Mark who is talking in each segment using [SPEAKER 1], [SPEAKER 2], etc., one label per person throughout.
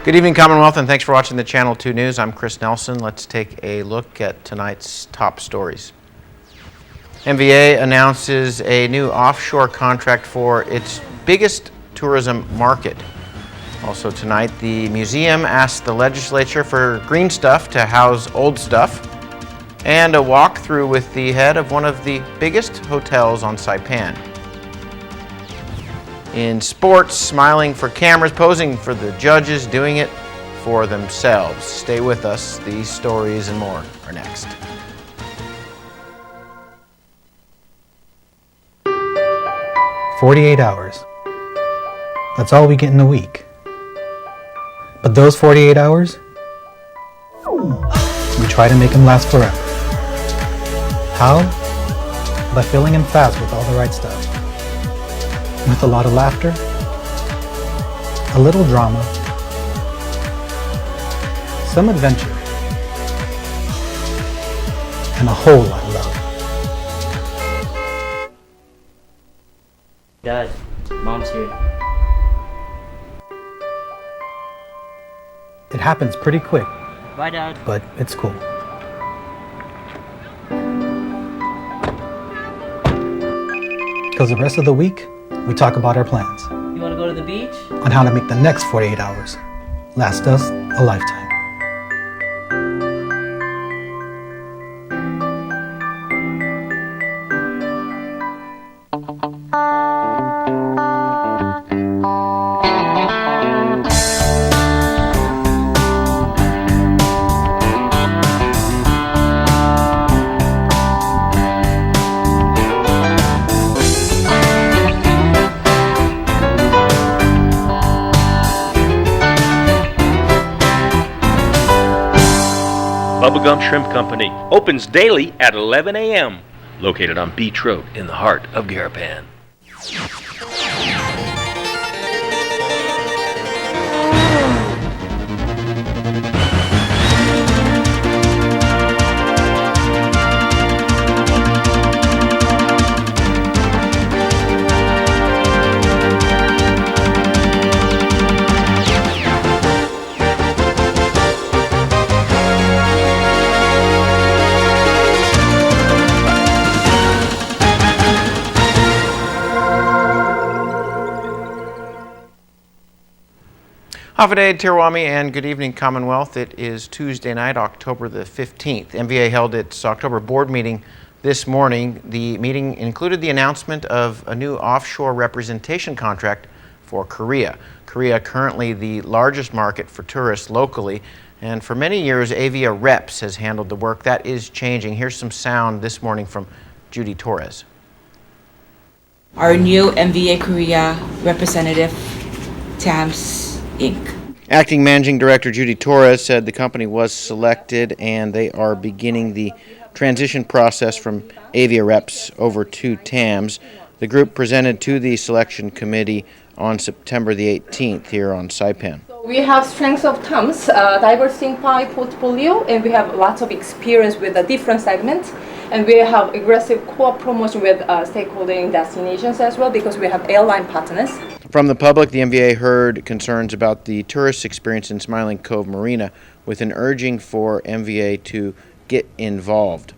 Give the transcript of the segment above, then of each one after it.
[SPEAKER 1] Good evening, Commonwealth, and thanks for watching the Channel 2 News. I'm Chris Nelson. Let's take a look at tonight's top stories. MVA announces a new offshore contract for its biggest tourism market. Also tonight, the museum asked the legislature for green stuff to house old stuff, and a walkthrough with the head of one of the biggest hotels on Saipan. In sports, smiling for cameras, posing for the judges, doing it for themselves. Stay with us. These stories and more are next.
[SPEAKER 2] "48 hours. That's all we get in a week. But those 48 hours, we try to make them last forever. How? By filling in fast with all the right stuff. With a lot of laughter, a little drama, some adventure, and a whole lot of love."
[SPEAKER 3] Dad, Mom's here.
[SPEAKER 2] It happens pretty quick,
[SPEAKER 3] Bye, Dad.
[SPEAKER 2] but it's cool. Because the rest of the week, we talk about our plans
[SPEAKER 3] You want to go to the beach?
[SPEAKER 2] on how to make the next 48 hours last us a lifetime.
[SPEAKER 4] Bubblegum Shrimp Company opens daily at 11 a.m. Located on Beach Road in the heart of Garapan.
[SPEAKER 1] Hafide Tirwami and good evening, Commonwealth. It is Tuesday night, October the 15th. MVA held its October board meeting this morning. The meeting included the announcement of a new offshore representation contract for Korea. Korea, currently the largest market for tourists locally, and for many years, Avia Reps has handled the work. That is changing. Here's some sound this morning from Judy Torres.
[SPEAKER 5] Our new MVA Korea representative, TAMS Inc.
[SPEAKER 1] Acting Managing Director Judy Torres said the company was selected and they are beginning the transition process from Avia Reps over to TAMS. The group presented to the selection committee on September the 18th here on Saipan.
[SPEAKER 6] We have strengths of TAMS, diversified portfolio, and we have lots of experience with the different segments. And we have aggressive co-promotion with stakeholder destinations as well, because we have airline partners.
[SPEAKER 1] From the public, the MVA heard concerns about the tourist experience in Smiling Cove Marina, with an urging for MVA to get involved.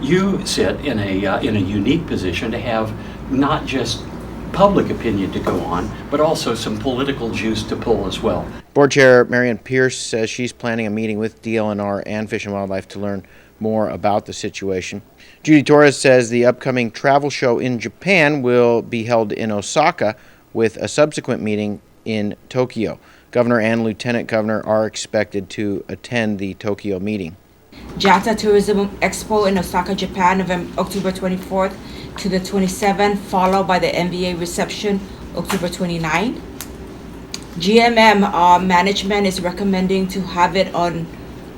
[SPEAKER 7] You sit in a unique position to have not just public opinion to go on, but also some political juice to pull as well.
[SPEAKER 1] Board Chair Marion Pierce says she's planning a meeting with DLNR and Fish and Wildlife to learn more about the situation. Judy Torres says the upcoming travel show in Japan will be held in Osaka, with a subsequent meeting in Tokyo. Governor and Lieutenant Governor are expected to attend the Tokyo meeting.
[SPEAKER 5] JATA Tourism Expo in Osaka, Japan, October 24th to the 27th, followed by the MVA reception October 29th. GMM management is recommending to have it on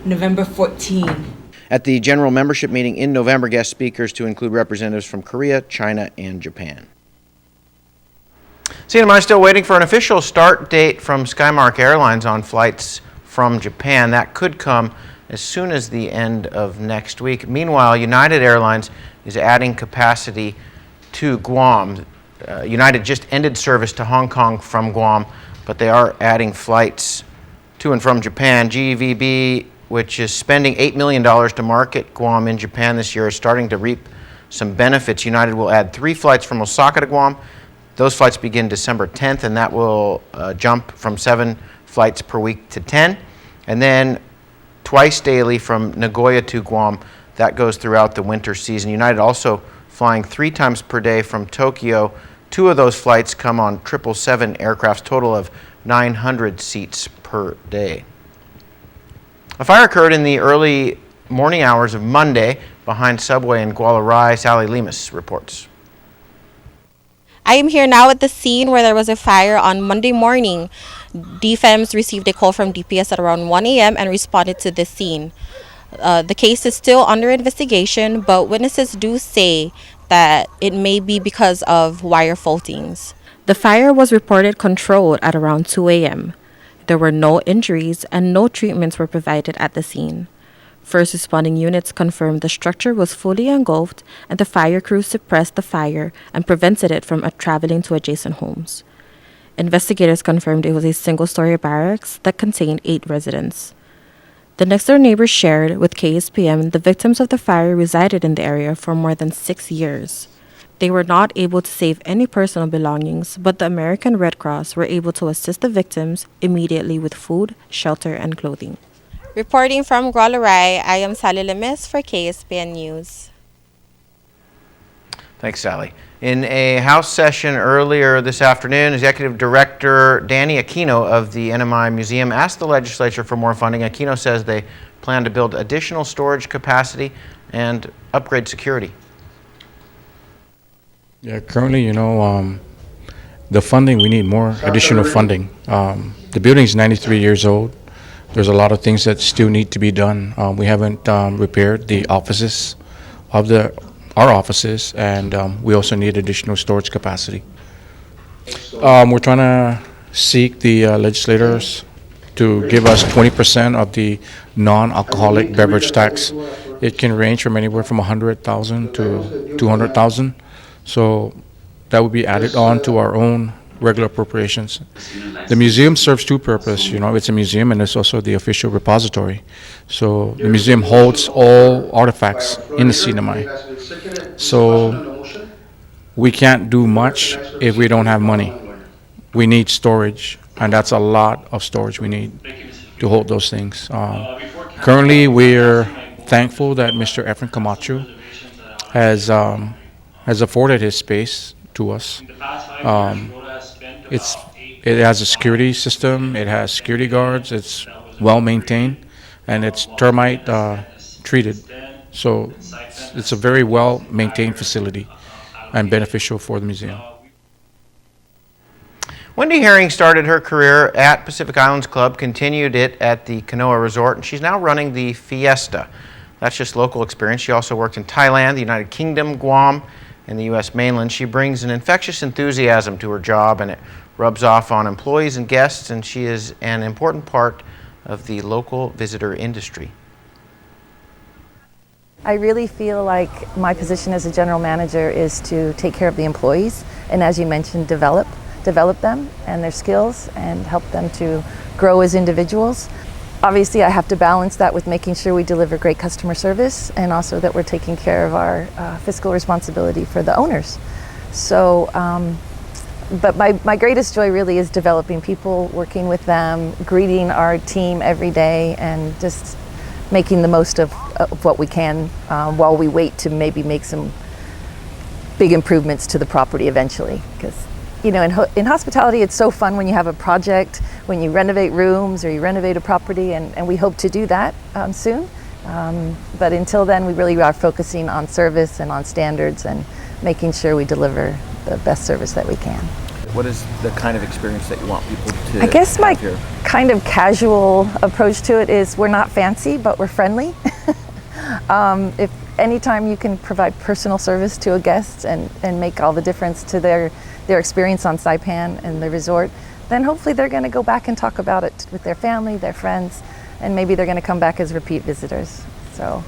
[SPEAKER 5] November 14th.
[SPEAKER 1] At the general membership meeting in November, guest speakers to include representatives from Korea, China, and Japan. CNMI is still waiting for an official start date from Skymark Airlines on flights from Japan. That could come as soon as the end of next week. Meanwhile, United Airlines is adding capacity to Guam. United just ended service to Hong Kong from Guam, but they are adding flights to and from Japan. GVB, which is spending $8 million to market Guam in Japan this year, is starting to reap some benefits. United will add 3 flights from Osaka to Guam. Those flights begin December 10th, and that will jump from 7 flights per week to 10. And then twice daily from Nagoya to Guam. That goes throughout the winter season. United also flying 3 times per day from Tokyo. 2 of those flights come on 777 aircrafts, total of 900 seats per day. A fire occurred in the early morning hours of Monday behind Subway in Gualarai. Sally Lemus reports.
[SPEAKER 8] I am here now at the scene where there was a fire on Monday morning. DFEMS received a call from DPS at around 1 a.m. and responded to this scene. The case is still under investigation, but witnesses do say that it may be because of wire faultings. The fire was reported controlled at around 2 a.m. There were no injuries and no treatments were provided at the scene. First responding units confirmed the structure was fully engulfed and the fire crew suppressed the fire and prevented it from traveling to adjacent homes. Investigators confirmed it was a single-story barracks that contained 8 residents. The next-door neighbors shared with KSPN the victims of the fire resided in the area for more than 6 years. They were not able to save any personal belongings, but the American Red Cross were able to assist the victims immediately with food, shelter, and clothing. Reporting from Gualarai, I am Sally Lemes for KSPN News.
[SPEAKER 1] Thanks, Sally. In a House session earlier this afternoon, Executive Director Danny Aquino of the NMI Museum asked the legislature for more funding. Aquino says they plan to build additional storage capacity and upgrade security.
[SPEAKER 9] Yeah, currently, the funding, we need more additional funding. The building is 93 years old. There's a lot of things that still need to be done. We haven't repaired the offices of our offices, and we also need additional storage capacity. We're trying to seek the legislators to give us 20% of the non-alcoholic beverage tax. It can range from anywhere from $100,000 to $200,000. So that would be added on to our own regular appropriations. The museum serves 2 purposes. It's a museum and it's also the official repository. So the museum holds all artifacts in the CNMI. So we can't do much if we don't have money. We need storage, and that's a lot of storage we need to hold those things. Currently, we're thankful that Mr. Efren Camacho has afforded his space to us. It has a security system, it has security guards, it's well maintained, and it's termite treated. So it's a very well maintained facility and beneficial for the museum.
[SPEAKER 1] Wendy Herring started her career at Pacific Islands Club, continued it at the Kanoa Resort, and she's now running the Fiesta. That's just local experience. She also worked in Thailand, the United Kingdom, Guam, and the U.S. mainland. She brings an infectious enthusiasm to her job, and it rubs off on employees and guests, and she is an important part of the local visitor industry.
[SPEAKER 10] I really feel like my position as a general manager is to take care of the employees and, as you mentioned, develop them and their skills and help them to grow as individuals. Obviously, I have to balance that with making sure we deliver great customer service and also that we're taking care of our fiscal responsibility for the owners. So, but my greatest joy really is developing people, working with them, greeting our team every day, and just making the most of what we can while we wait to maybe make some big improvements to the property eventually. Because in hospitality, it's so fun when you have a project, when you renovate rooms or you renovate a property, and we hope to do that soon. But until then, we really are focusing on service and on standards and making sure we deliver the best service that we can.
[SPEAKER 11] What is the kind of experience that you want people to
[SPEAKER 10] I guess my
[SPEAKER 11] have here?
[SPEAKER 10] kind of casual approach to it is we're not fancy, but we're friendly. If anytime you can provide personal service to a guest and make all the difference to their experience on Saipan and the resort, then hopefully they're going to go back and talk about it with their family, their friends, and maybe they're going to come back as repeat visitors. So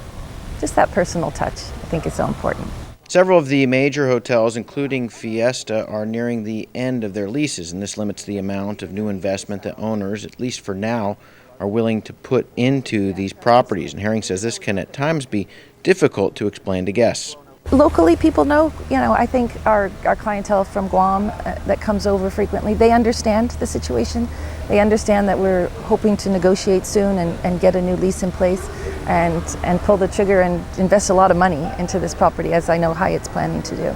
[SPEAKER 10] just that personal touch, I think, is so important.
[SPEAKER 1] Several of the major hotels, including Fiesta, are nearing the end of their leases, and this limits the amount of new investment that owners, at least for now, are willing to put into these properties. And Herring says this can at times be difficult to explain to guests.
[SPEAKER 10] Locally, people know, I think our clientele from Guam that comes over frequently, they understand the situation. They understand that we're hoping to negotiate soon and get a new lease in place and pull the trigger and invest a lot of money into this property, as I know Hyatt's planning to do.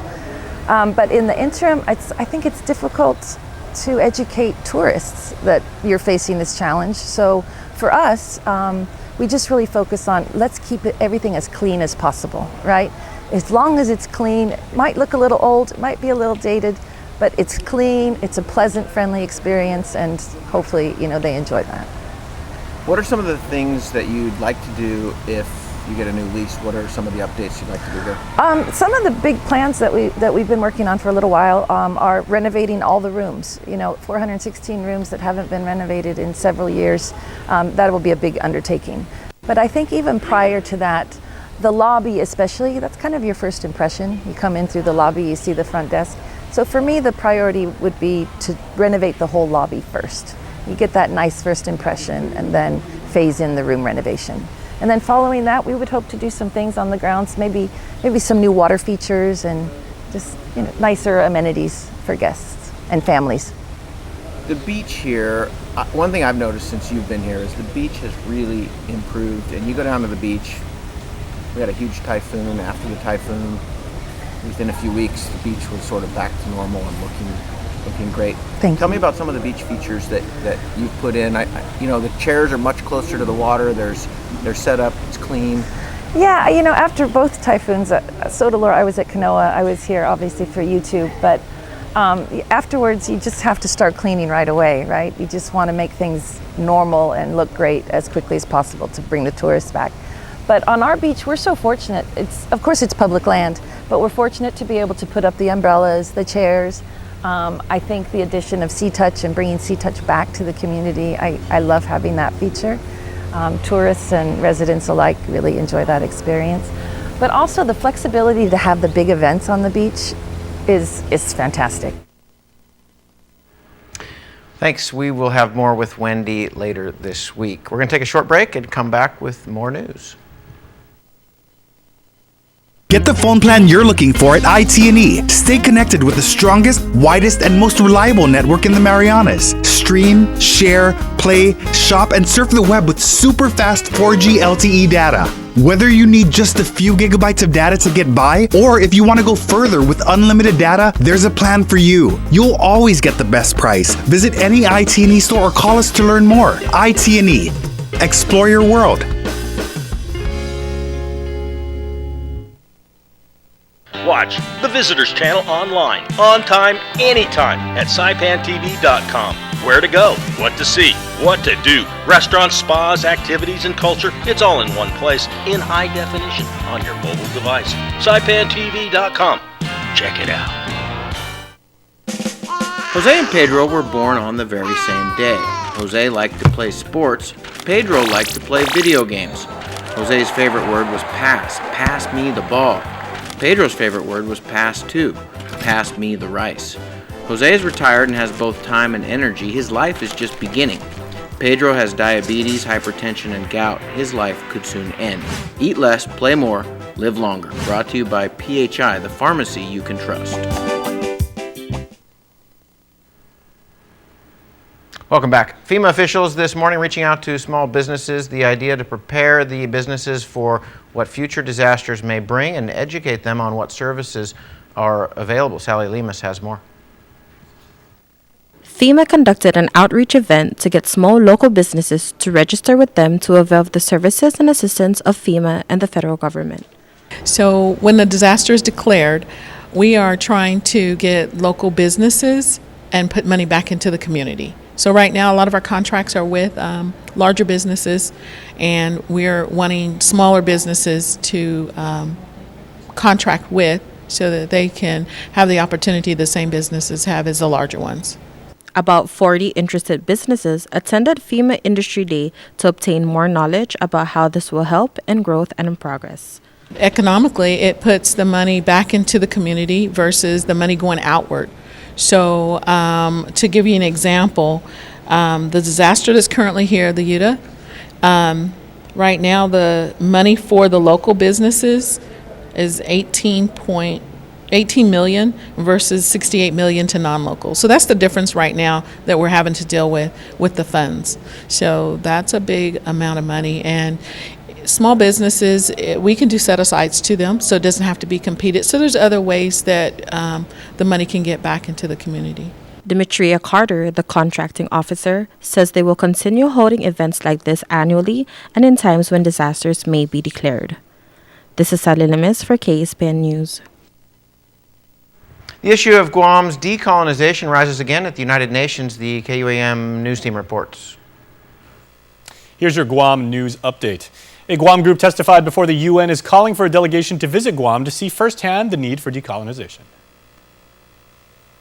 [SPEAKER 10] But in the interim, I think it's difficult to educate tourists that you're facing this challenge. So for us, we just really focus on let's keep everything as clean as possible, right? As long as it's clean, it might look a little old, it might be a little dated, but it's clean, it's a pleasant, friendly experience, and hopefully, they enjoy that.
[SPEAKER 11] What are some of the things that you'd like to do if you get a new lease? What are some of the updates you'd like to do there?
[SPEAKER 10] Some of the big plans that we've been working on for a little while are renovating all the rooms. 416 rooms that haven't been renovated in several years. That will be a big undertaking. But I think even prior to that, the lobby especially, that's kind of your first impression. You come in through the lobby, you see the front desk. So for me, the priority would be to renovate the whole lobby first. You get that nice first impression and then phase in the room renovation. And then following that, we would hope to do some things on the grounds, maybe some new water features and just nicer amenities for guests and families.
[SPEAKER 11] The beach here, one thing I've noticed since you've been here is the beach has really improved. And you go down to the beach, we had a huge typhoon. After the typhoon, within a few weeks, the beach was sort of back to normal and looking great. Tell me about some of the beach features that you've put in. The chairs are much closer to the water. They're set up. It's clean.
[SPEAKER 10] Yeah, after both typhoons, Sodalore, I was at Kanoa. I was here obviously for YouTube, but afterwards you just have to start cleaning right away, right? You just want to make things normal and look great as quickly as possible to bring the tourists back. But on our beach, we're so fortunate. Of course it's public land, but we're fortunate to be able to put up the umbrellas, the chairs. I think the addition of Sea Touch and bringing Sea Touch back to the community, I love having that feature. Tourists and residents alike really enjoy that experience. But also the flexibility to have the big events on the beach is fantastic.
[SPEAKER 1] Thanks. We will have more with Wendy later this week. We're going to take a short break and come back with more news.
[SPEAKER 12] Get the phone plan you're looking for at IT&E. Stay connected with the strongest, widest, and most reliable network in the Marianas. Stream, share, play, shop, and surf the web with super fast 4G LTE data. Whether you need just a few gigabytes of data to get by, or if you want to go further with unlimited data, there's a plan for you. You'll always get the best price. Visit any IT&E store or call us to learn more. IT&E. Explore your world.
[SPEAKER 4] Watch the Visitors Channel online, on time, anytime at SAIPANTV.com. Where to go, what to see, what to do. Restaurants, spas, activities, and culture. It's all in one place, in high definition, on your mobile device. SAIPANTV.com. Check it out.
[SPEAKER 1] Jose and Pedro were born on the very same day. Jose liked to play sports. Pedro liked to play video games. Jose's favorite word was pass. Pass me the ball. Pedro's favorite word was pass too. Pass me the rice. Jose is retired and has both time and energy. His life is just beginning. Pedro has diabetes, hypertension, and gout. His life could soon end. Eat less, play more, live longer. Brought to you by PHI, the pharmacy you can trust. Welcome back. FEMA officials this morning reaching out to small businesses. The idea to prepare the businesses for what future disasters may bring and educate them on what services are available. Sally Lemus has more.
[SPEAKER 8] FEMA conducted an outreach event to get small local businesses to register with them to avail of the services and assistance of FEMA and the federal government.
[SPEAKER 13] So when the disaster is declared, we are trying to get local businesses and put money back into the community. So right now, a lot of our contracts are with larger businesses, and we're wanting smaller businesses to contract with so that they can have the opportunity the same businesses have as the larger ones.
[SPEAKER 8] About 40 interested businesses attended FEMA Industry Day to obtain more knowledge about how this will help in growth and in progress.
[SPEAKER 13] Economically, it puts the money back into the community versus the money going outward. So to give you an example, the disaster that's currently here, the Utah, Right now, the money for the local businesses is 18 million versus 68 million to non-local. So that's the difference right now that we're having to deal with the funds. So that's a big amount of money. And small businesses, we can do set-asides to them, so it doesn't have to be competed. So there's other ways that the money can get back into the community.
[SPEAKER 8] Demetria Carter, the contracting officer, says they will continue holding events like this annually and in times when disasters may be declared. This is Sally Limis for KSPN News.
[SPEAKER 1] The issue of Guam's decolonization rises again at the United Nations, the KUAM news team reports.
[SPEAKER 14] Here's your Guam news update. A Guam group testified before the UN is calling for a delegation to visit Guam to see firsthand the need for decolonization.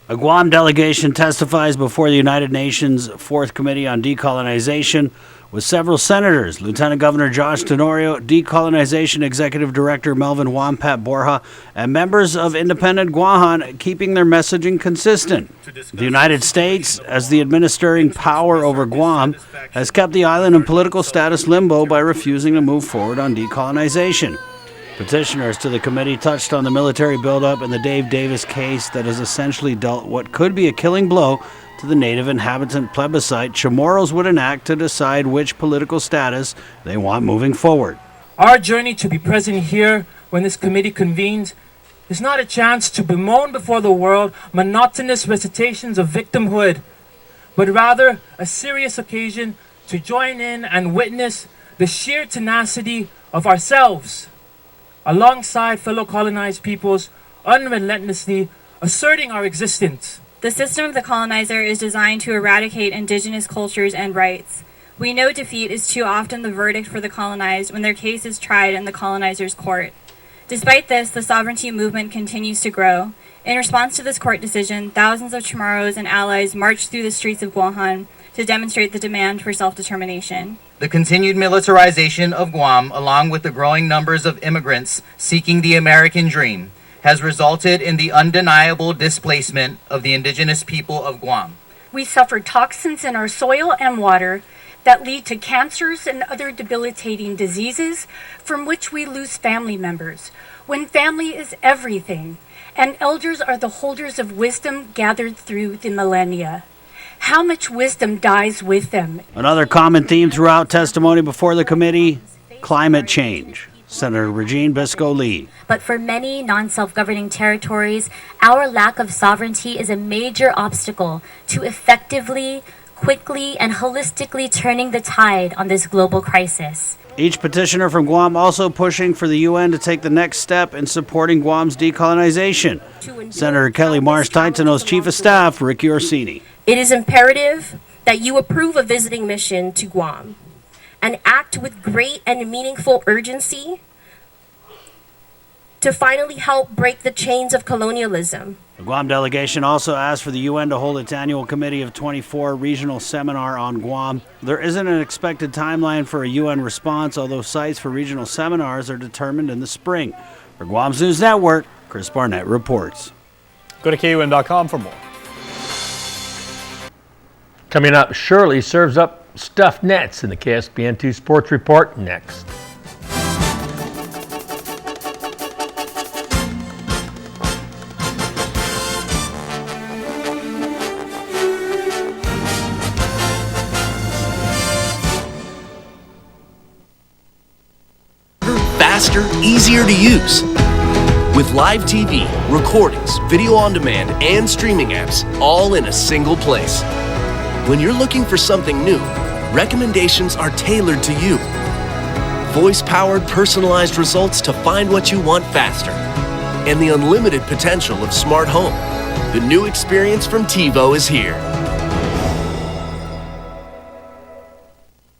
[SPEAKER 15] A Guam delegation testifies before the United Nations Fourth Committee on Decolonization with several senators, Lieutenant Governor Josh Tenorio, Decolonization Executive Director Melvin Wampat Borja, and members of Independent Guahan, keeping their messaging consistent. The United States, as the administering power over Guam, has kept the island in political status limbo by refusing to move forward on decolonization. Petitioners to the committee touched on the military buildup in the Dave Davis case that has essentially dealt what could be a killing blow to the native inhabitant plebiscite Chamorros would enact to decide which political status they want moving forward.
[SPEAKER 16] Our journey to be present here when this committee convenes is not a chance to bemoan before the world monotonous recitations of victimhood, but rather a serious occasion to join in and witness the sheer tenacity of ourselves alongside fellow colonized peoples, unrelentlessly asserting our existence.
[SPEAKER 17] The system of the colonizer is designed to eradicate indigenous cultures and rights. We know defeat is too often the verdict for the colonized when their case is tried in the colonizer's court. Despite this, the sovereignty movement continues to grow. In response to this court decision, thousands of Chamorros and allies marched through the streets of Guam to demonstrate the demand for self-determination.
[SPEAKER 18] The continued militarization of Guam, along with the growing numbers of immigrants seeking the American dream, has resulted in the undeniable displacement of the indigenous people of Guam.
[SPEAKER 19] We suffer toxins in our soil and water that lead to cancers and other debilitating diseases from which we lose family members, when family is everything, and elders are the holders of wisdom gathered through the millennia. How much wisdom dies with them.
[SPEAKER 15] Another common theme throughout testimony before the committee, climate change. Senator Regine Bisco-Lee.
[SPEAKER 20] But for many non-self-governing territories, our lack of sovereignty is a major obstacle to effectively, quickly, and holistically turning the tide on this global crisis.
[SPEAKER 15] Each petitioner from Guam also pushing for the UN to take the next step in supporting Guam's decolonization. Senator Kelly Marsh-Titano's Chief of Staff, Ricky Orsini.
[SPEAKER 21] It is imperative that you approve a visiting mission to Guam and act with great and meaningful urgency to finally help break the chains of colonialism.
[SPEAKER 15] The Guam delegation also asked for the UN to hold its annual Committee of 24 regional seminar on Guam. There isn't an expected timeline for a UN response, although sites for regional seminars are determined in the spring. For Guam's News Network, Chris Barnett reports.
[SPEAKER 14] Go to KUN.com for more.
[SPEAKER 4] Coming up, Shirley serves up stuffed nets in the KSPN2 Sports Report next.
[SPEAKER 22] Faster, easier to use. With live TV, recordings, video on demand, and streaming apps, all in a single place. When you're looking for something new, recommendations are tailored to you. Voice-powered, personalized results to find what you want faster. And the unlimited potential of smart home. The new experience from TiVo is here.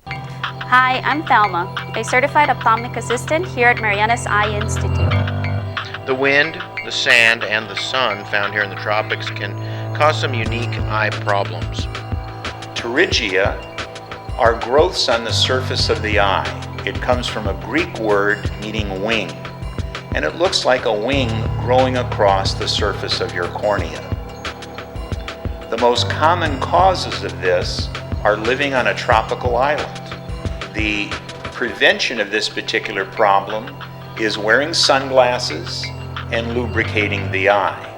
[SPEAKER 23] Hi, I'm Thelma, a certified ophthalmic assistant here at Marianas Eye Institute.
[SPEAKER 1] The wind, the sand, and the sun found here in the tropics can cause some unique eye problems.
[SPEAKER 24] Pterygia are growths on the surface of the eye. It comes from a Greek word meaning wing, and it looks like a wing growing across the surface of your cornea. The most common causes of this are living on a tropical island. The prevention of this particular problem is wearing sunglasses and lubricating the eye.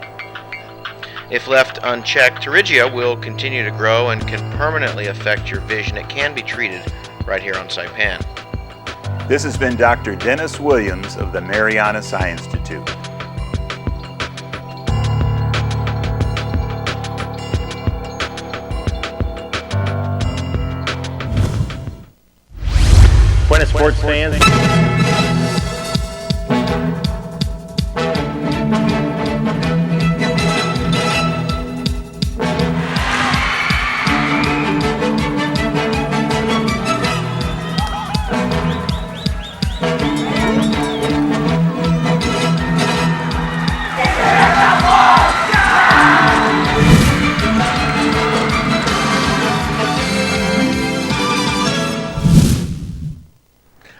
[SPEAKER 1] If left unchecked, pterygia will continue to grow and can permanently affect your vision. It can be treated right here on Saipan.
[SPEAKER 24] This has been Dr. Dennis Williams of the Marianas Eye Institute.
[SPEAKER 4] Buenas sports fans.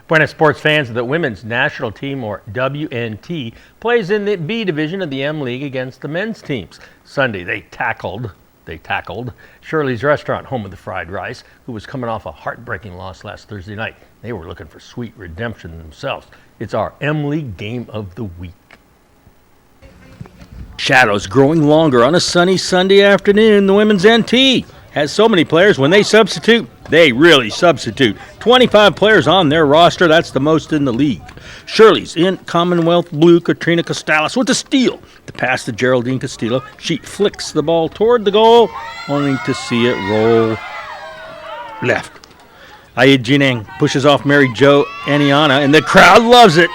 [SPEAKER 4] Buenas sports fans, the women's national team, or WNT, plays in the B division of the M League against the men's teams. Sunday, they tackled Shirley's Restaurant, home of the fried rice, who was coming off a heartbreaking loss last Thursday night. They were looking for sweet redemption themselves. It's our M League game of the week. Shadows growing longer on a sunny Sunday afternoon. The women's NT has so many players. When they substitute, they really substitute. 25 players on their roster. That's the most in the league. Shirley's in Commonwealth blue. Katrina Costales with the steal to pass to Geraldine Castillo. She flicks the ball toward the goal, only to see it roll left. Ayed Jineng pushes off Mary Jo Aniana, and the crowd loves it.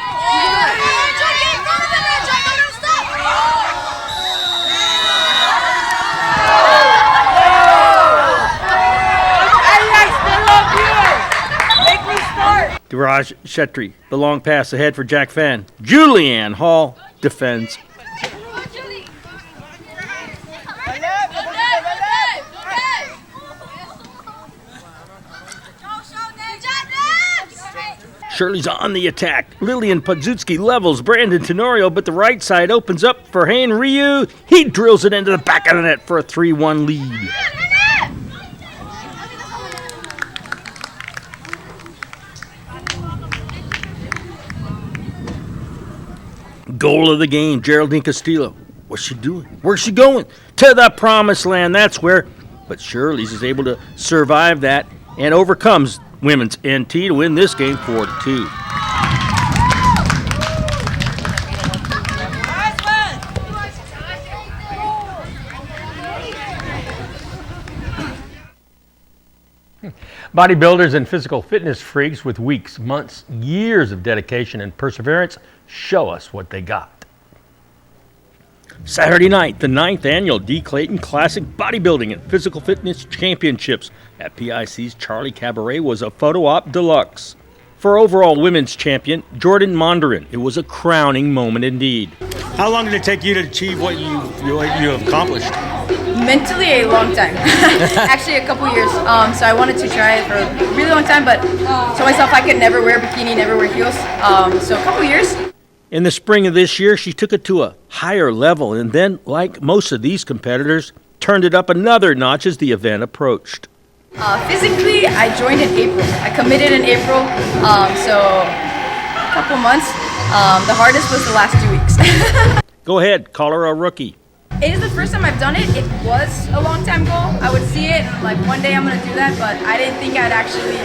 [SPEAKER 4] Duraj Shetty, the long pass ahead for Jack Fan. Julianne Hall defends. Shirley's on the attack. Lillian Podzutsky levels Brandon Tenorio, but the right side opens up for Hein Ryu. He drills it into the back of the net for a 3-1 lead. Goal of the game, Geraldine Castillo. What's she doing? Where's she going? To the promised land, that's where. But Shirley's is able to survive that and overcomes women's NT to win this game 4-2. Bodybuilders and physical fitness freaks with weeks, months, years of dedication and perseverance show us what they got. Saturday night, the 9th annual D. Clayton Classic Bodybuilding and Physical Fitness Championships at PIC's Charlie Cabaret was a photo op deluxe. For overall women's champion, Jordan Mondrian, it was a crowning moment indeed.
[SPEAKER 2] How long did it take you to achieve what you have accomplished?
[SPEAKER 3] Mentally, a long time. Actually, a couple years. So I wanted to try it for a really long time, but told myself I could never wear a bikini, never wear heels. So a couple years.
[SPEAKER 15] In the spring of this year, she took it to a higher level and then, like most of these competitors, turned it up another notch as the event approached.
[SPEAKER 3] Physically, I joined in April. I committed in April, so a couple months. The hardest was the last 2 weeks.
[SPEAKER 15] Go ahead, call her a rookie.
[SPEAKER 3] It is the first time I've done it. It was a long time goal. I would see it, like one day I'm going to do that, but I didn't think I'd actually,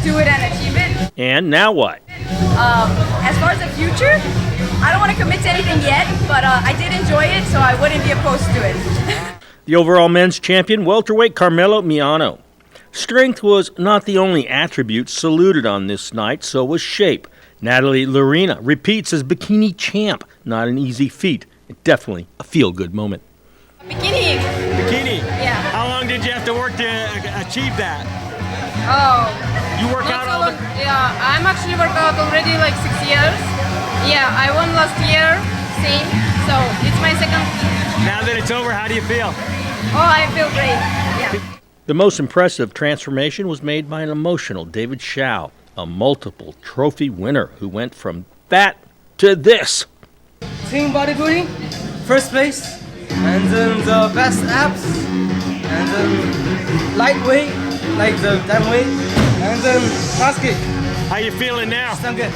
[SPEAKER 3] do it and achieve it.
[SPEAKER 15] And now what?
[SPEAKER 3] As far as the future, I don't want to commit to anything yet, but I did enjoy it, so I wouldn't be opposed to it.
[SPEAKER 15] The overall men's champion, welterweight Carmelo Miano. Strength was not the only attribute saluted on this night, so was shape. Natalie Lorena repeats as bikini champ. Not an easy feat. Definitely a feel-good moment.
[SPEAKER 3] Bikini. Yeah.
[SPEAKER 2] How long did you have to work to achieve that?
[SPEAKER 3] Oh.
[SPEAKER 2] You work out all the...
[SPEAKER 3] Yeah, I'm actually working out already like 6 years. Yeah, I won last year, same. So it's my second.
[SPEAKER 2] Now that it's over, how do you feel?
[SPEAKER 3] Oh, I feel great. Yeah.
[SPEAKER 15] The most impressive transformation was made by an emotional David Shao, a multiple trophy winner who went from that to this.
[SPEAKER 6] Team bodybuilding, first place, and then the best abs, and then lightweight, like the dead weight, and then basket.
[SPEAKER 2] How you feeling now?
[SPEAKER 6] I'm good.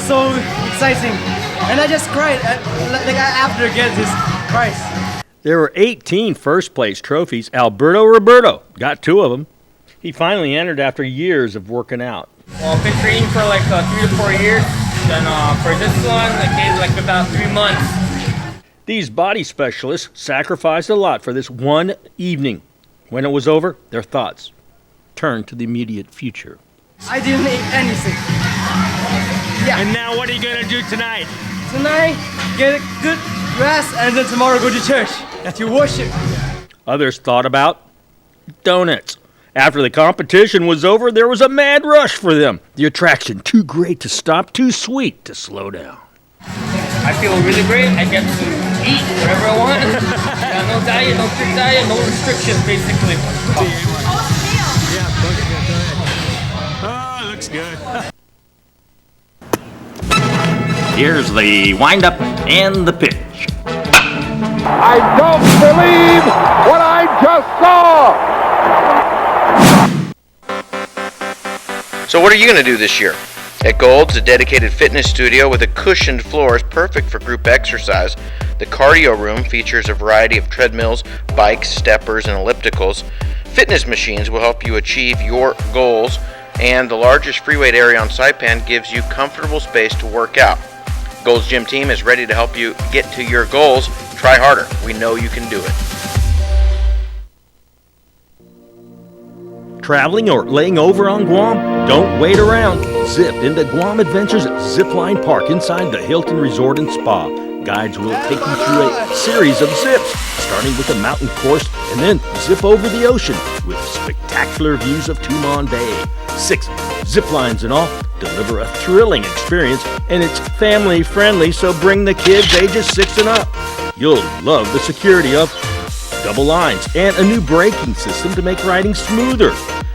[SPEAKER 6] So exciting. And I just cried after I get this prize.
[SPEAKER 4] There were 18 first-place trophies. Alberto Roberto got 2 of them. He finally entered after years of working out.
[SPEAKER 16] Well, I've been training for like 3 to 4 years. Then for this one, I gave like about 3 months.
[SPEAKER 4] These body specialists sacrificed a lot for this one evening. When it was over, their thoughts turned to the immediate future.
[SPEAKER 6] I didn't eat anything. Yeah.
[SPEAKER 2] And now what are you going to do tonight?
[SPEAKER 6] Tonight, get a good rest, and then tomorrow go to church to worship.
[SPEAKER 4] Others thought about donuts. After the competition was over, there was a mad rush for them. The attraction too great to stop, too sweet to slow down.
[SPEAKER 16] I feel really great. I get to eat whatever I want. Yeah, no diet, no strict diet, no restrictions, basically.
[SPEAKER 2] Oh, looks good.
[SPEAKER 4] Here's the windup and the pitch.
[SPEAKER 5] I don't believe what I just saw!
[SPEAKER 1] So what are you going to do this year? At Gold's, a dedicated fitness studio with a cushioned floor is perfect for group exercise. The cardio room features a variety of treadmills, bikes, steppers, and ellipticals. Fitness machines will help you achieve your goals, and the largest free weight area on Saipan gives you comfortable space to work out. Gold's Gym team is ready to help you get to your goals. Try harder. We know you can do it.
[SPEAKER 4] Traveling or laying over on Guam? Don't wait around. Zip into Guam Adventures Zipline Park inside the Hilton Resort and Spa. Guides will take you through a series of zips, starting with a mountain course and then zip over the ocean with spectacular views of Tumon Bay. 6 zip lines in all deliver a thrilling experience, and it's family friendly, so bring the kids ages 6 and up. You'll love the security of double lines and a new braking system to make riding smoother.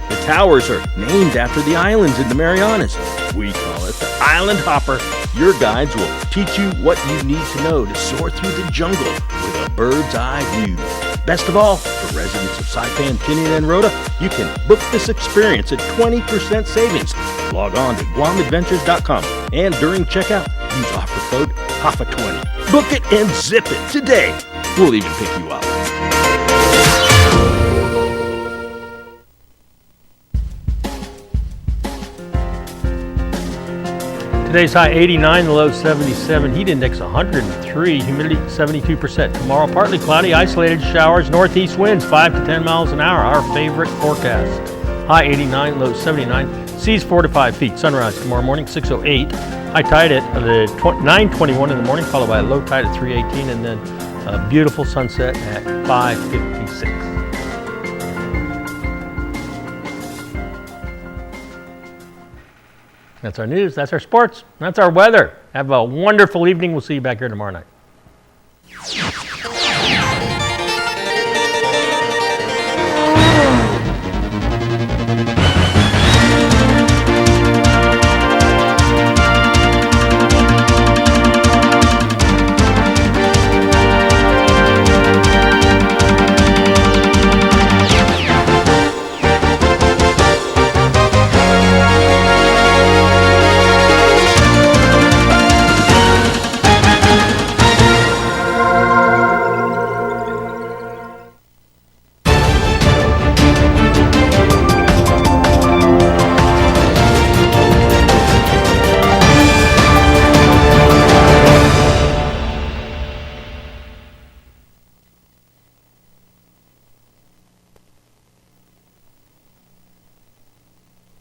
[SPEAKER 4] The towers are named after the islands in the Marianas. We call it the Island Hopper. Your guides will teach you what you need to know to soar through the jungle with a bird's eye view. Best of all, for residents of Saipan, Tinian, and Rota, you can book this experience at 20% savings. Log on to GuamAdventures.com and during checkout, use offer code HAFA20. Book it and zip it today. We'll even pick you up.
[SPEAKER 7] Today's high 89, the low 77, heat index 103, humidity 72%. Tomorrow partly cloudy, isolated showers, northeast winds 5 to 10 miles an hour, our favorite forecast. High 89, low 79, seas 4 to 5 feet. Sunrise tomorrow morning 6:08, high tide at 9:21 in the morning, followed by a low tide at 3:18, and then a beautiful sunset at 5:56. That's our news, that's our sports, that's our weather. Have a wonderful evening. We'll see you back here tomorrow night.